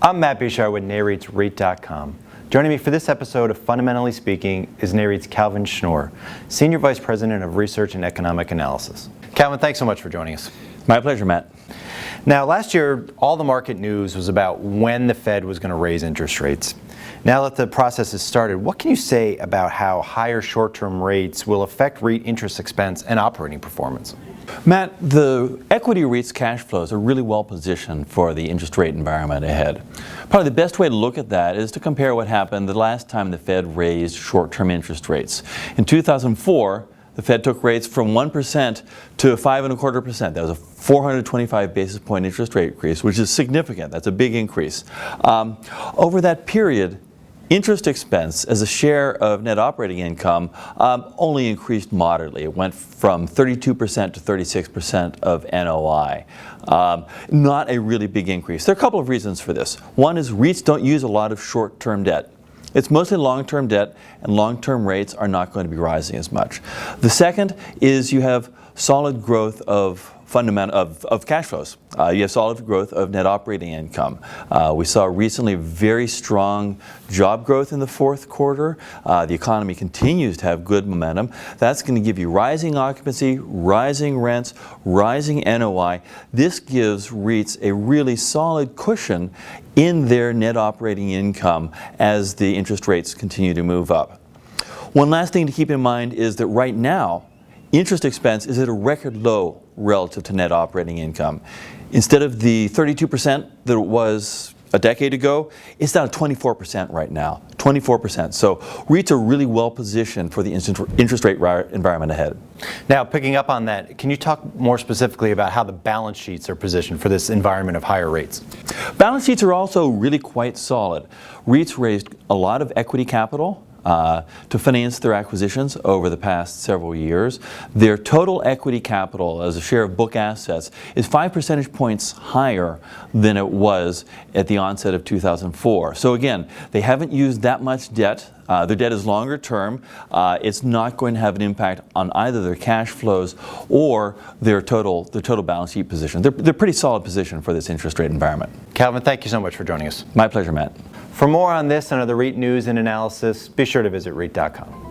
I'm Matt Bishar with NAREIT's REIT.com. Joining me for this episode of Fundamentally Speaking is NAREIT's Calvin Schnure, Senior Vice President of Research and Economic Analysis. Calvin, thanks so much for joining us. My pleasure, Matt. Now, last year, all the market news was about when the Fed was going to raise interest rates. Now that the process has started, what can you say about how higher short-term rates will affect REIT interest expense and operating performance? Matt, the equity REITs cash flows are really well positioned for the interest rate environment ahead. Probably the best way to look at that is to compare what happened the last time the Fed raised short-term interest rates. In 2004, the Fed took rates from 1% to 5.25%. That was a 425 basis point interest rate increase, which is significant. That's a big increase. Over that period, interest expense as a share of net operating income only increased moderately. It went from 32% to 36% of NOI. Not a really big increase. There are a couple of reasons for this. One is REITs don't use a lot of short-term debt. It's mostly long-term debt, and long-term rates are not going to be rising as much. The second is you have solid growth of cash flows. You have solid growth of net operating income. We saw recently very strong job growth in the fourth quarter. The economy continues to have good momentum. That's going to give you rising occupancy, rising rents, rising NOI. This gives REITs a really solid cushion in their net operating income as the interest rates continue to move up. One last thing to keep in mind is that right now, interest expense is at a record low relative to net operating income. Instead of the 32% that it was a decade ago, it's down to 24% right now. 24%. So REITs are really well positioned for the interest rate environment ahead. Now, picking up on that, can you talk more specifically about how the balance sheets are positioned for this environment of higher rates? Balance sheets are also really quite solid. REITs raised a lot of equity capital to finance their acquisitions over the past several years. Their total equity capital as a share of book assets is 5 percentage points higher than it was at the onset of 2004. So again, they haven't used that much debt. Their debt is longer term. It's not going to have an impact on either their cash flows or their total balance sheet position. They're pretty solid position for this interest rate environment. Calvin, thank you so much for joining us. My pleasure, Matt. For more on this and other REIT news and analysis, be sure to visit REIT.com.